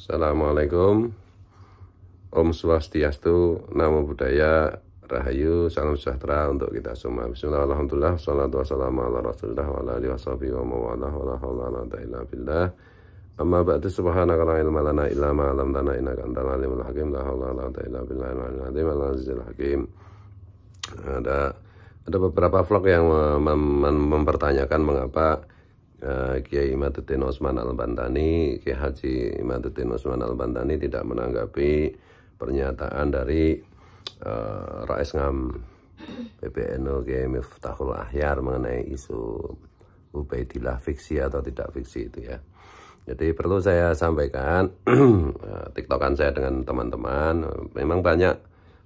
Assalamualaikum, Om Swastiastu, Namo Buddhaya, Rahayu, salam sejahtera untuk kita semua. Bismillah, alhamdulillah, salatu wassalamu ala rasulillah wa ala alihi washabihi wa mawalah wa la hawla wa la quwwata illa billah. Amma ba'du, subhanaka la ilma lana illa ma 'allamtana innaka antal alimul hakim. La hawla wa la quwwata illa billahil aliyyil azizil hakim. Ada beberapa vlog yang mempertanyakan mengapa Kiai Imaduddin Utsman Al-Bantani, Kiai Haji Imaduddin Utsman Al-Bantani tidak menanggapi pernyataan dari Rais Ngam PBNU Kiai Miftahul Ahyar mengenai isu Ubaidillah fiksi atau tidak fiksi itu ya. Jadi perlu saya sampaikan, tiktokan saya dengan teman-teman, memang banyak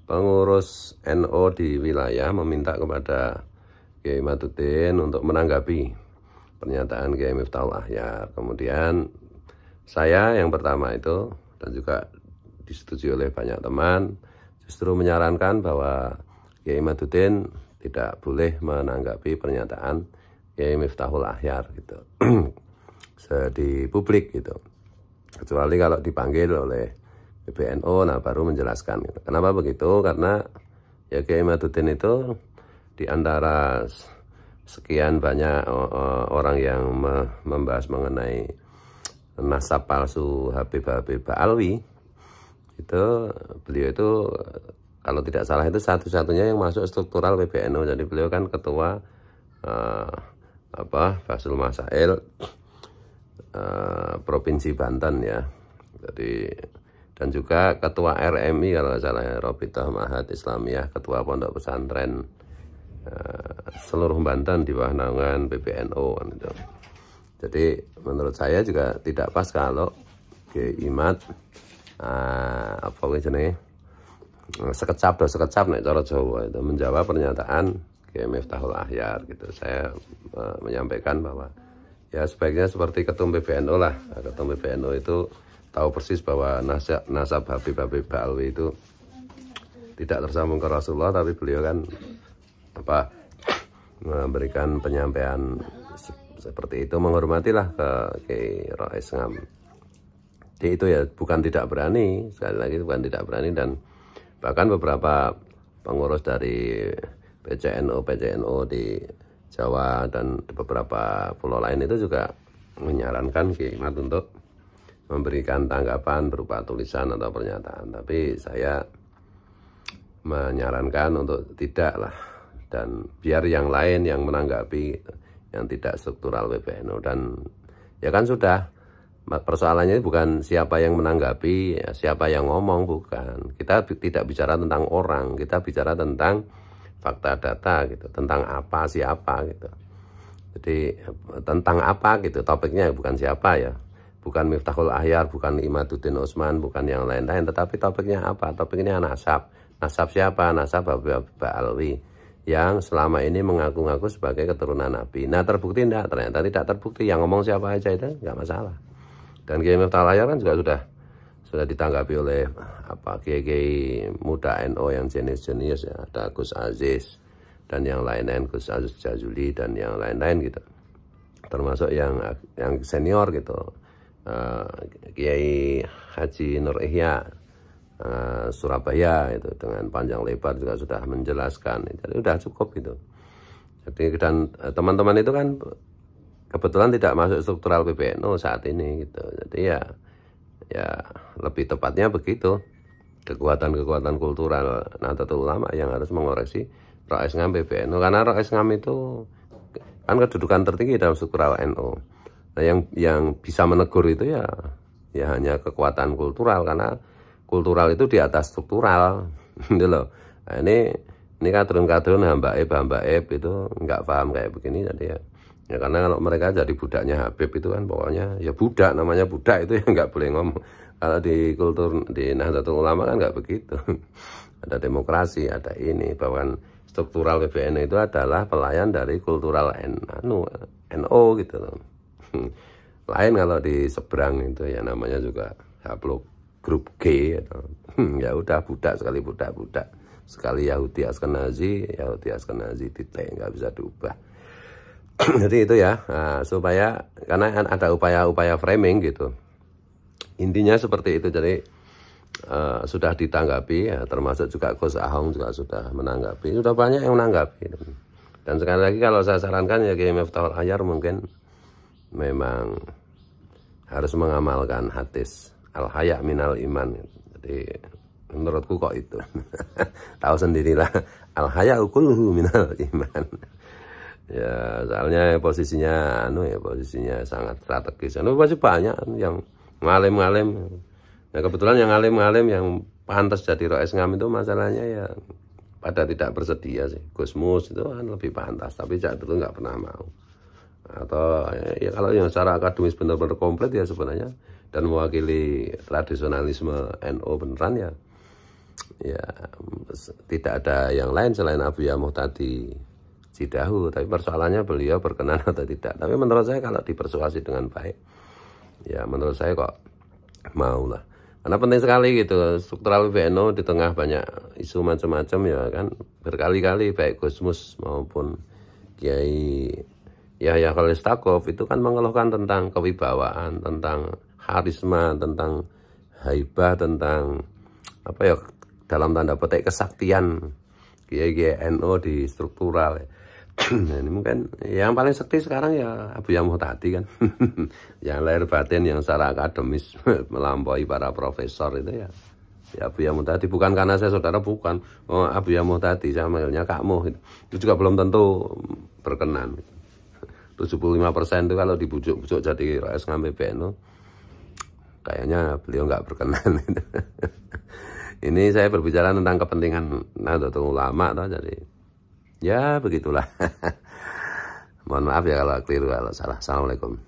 pengurus NU di wilayah meminta kepada Kiai Imaduddin untuk menanggapi pernyataan Kiai Miftahul Ahyar. Kemudian saya yang pertama itu, dan juga disetujui oleh banyak teman, justru menyarankan bahwa Kiai Imaduddin tidak boleh menanggapi pernyataan Kiai Miftahul Ahyar gitu di publik gitu, kecuali kalau dipanggil oleh PBNU, nah baru menjelaskan gitu. Kenapa begitu? Karena ya Kiai Imaduddin itu di antara sekian banyak orang yang membahas mengenai nasab palsu Habib Alwi, itu beliau itu kalau tidak salah itu satu-satunya yang masuk struktural PBNU. Jadi beliau kan ketua Basul Masail Provinsi Banten ya. Jadi dan juga ketua RMI kalau nggak salah ya, Rabithah Ma'had Islamiyah, ketua pondok pesantren seluruh Banten di bawah naungan PBNU gitu. Jadi menurut saya juga tidak pas kalau Kiai Imad sekecap nek cara Jawa itu menjawab pernyataan Kiai Miftahul Ahyar gitu. Saya menyampaikan bahwa ya sebaiknya seperti ketum PBNU lah. Ketum PBNU itu tahu persis bahwa nasab Habib Alwi itu tidak tersambung ke Rasulullah, tapi beliau kan memberikan penyampaian seperti itu, menghormatilah ke Kiai Rais Ngam. Jadi itu ya bukan tidak berani, sekali lagi bukan tidak berani, dan bahkan beberapa pengurus dari PCNU di Jawa dan di beberapa pulau lain itu juga menyarankan Kiai Imad untuk memberikan tanggapan berupa tulisan atau pernyataan, tapi saya menyarankan untuk tidak lah, dan biar yang lain yang menanggapi yang tidak struktural PBNU. Dan ya kan sudah, persoalannya bukan siapa yang menanggapi, ya, siapa yang ngomong, bukan. Kita tidak bicara tentang orang, kita bicara tentang fakta data gitu, tentang apa, siapa gitu. Jadi tentang apa gitu, topiknya bukan siapa ya, bukan Miftahul Ahyar, bukan Imaduddin Utsman, bukan yang lain-lain, tetapi topiknya apa? Topiknya nasab. Nasab siapa? Nasab Habib Alwi yang selama ini mengaku-ngaku sebagai keturunan Nabi. Nah terbukti enggak? Ternyata tidak terbukti. Yang ngomong siapa aja itu enggak masalah. Dan Kiai Miftahul Ahyar kan juga sudah ditanggapi oleh kiai-kiai muda NU yang jenis-jenis ya. Ada Gus Aziz dan yang lain-lain, Gus Aziz Jazuli dan yang lain-lain gitu. Termasuk yang senior gitu. Kiai Haji Nur Ihya Surabaya itu dengan panjang lebar juga sudah menjelaskan. Jadi sudah cukup itu. Jadi dan teman-teman itu kan kebetulan tidak masuk struktural PBNU saat ini gitu. Jadi ya lebih tepatnya begitu, kekuatan kultural Nahdlatul Ulama yang harus mengoreksi Rais Ngam PBNU, karena Rais Ngam itu kan kedudukan tertinggi dalam struktural NU. Nah yang bisa menegur itu ya hanya kekuatan kultural, karena kultural itu di atas struktural gitu loh. Nah, ini kadrun hamba eb itu nggak paham kayak begini. Jadi ya karena kalau mereka jadi budaknya Habib itu kan pokoknya ya budak, namanya budak itu ya nggak boleh ngomong. Kalau di kultur di Nahdlatul Ulama kan nggak begitu. Ada demokrasi, ada ini, bahkan struktural PBNU itu adalah pelayan dari kultural NU gitu loh. Lain kalau di seberang itu ya namanya juga Haplo grup G gitu. Ya udah budak sekali Yahudi Askenazi titik, nggak bisa diubah. Jadi itu ya, supaya karena ada upaya framing gitu, intinya seperti itu. Jadi sudah ditanggapi ya, termasuk juga Gus Ahong juga sudah menanggapi, sudah banyak yang menanggapi. Dan sekali lagi kalau saya sarankan ya Kiai Miftahul Ahyar mungkin memang harus mengamalkan hadis al-haya minal iman. Jadi menurutku kok itu tahu sendirilah, al-haya kulluhu minal iman. Ya soalnya posisinya posisinya sangat strategis. Masih banyak yang ngalim-ngalim. Nah kebetulan yang ngalim-ngalim yang pantas jadi Rois Ngam itu masalahnya ya pada tidak bersedia sih. Gusmus itu kan lebih pantas, tapi Cak Dulu nggak pernah mau. Atau ya kalau yang secara akademis benar-benar komplit ya sebenarnya dan mewakili tradisionalisme NU beneran ya tidak ada yang lain selain Abuya Muhtadi Cidahu. Tapi persoalannya beliau berkenan atau tidak. Tapi menurut saya kalau dipersuasi dengan baik, ya menurut saya kok mau lah. Karena penting sekali gitu struktural PBNU di tengah banyak isu macam-macam ya kan, berkali-kali baik Gusmus maupun Kiai Yahya Khalil Stakuf itu kan mengeluhkan tentang kewibawaan, tentang karisma, tentang haibah, tentang apa ya dalam tanda petik kesaktian Kiai NU di struktural. Nah, ini mungkin yang paling sakti sekarang ya Abuya Muhtadi kan. Yang lahir batin yang secara akademis melampaui para profesor itu ya Abuya Muhtadi. Bukan karena saya saudara, bukan. Oh, Abuya Muhtadi saya manggilnya Kak Muh gitu. Itu juga belum tentu berkenan. 75% itu kalau dibujuk-bujuk jadi Rois Ngam PBNU kayaknya beliau nggak berkenan. Ini saya berbicara tentang kepentingan Nahdlatul Ulama toh, jadi ya begitulah. Mohon maaf ya kalau keliru, kalau salah. Assalamualaikum.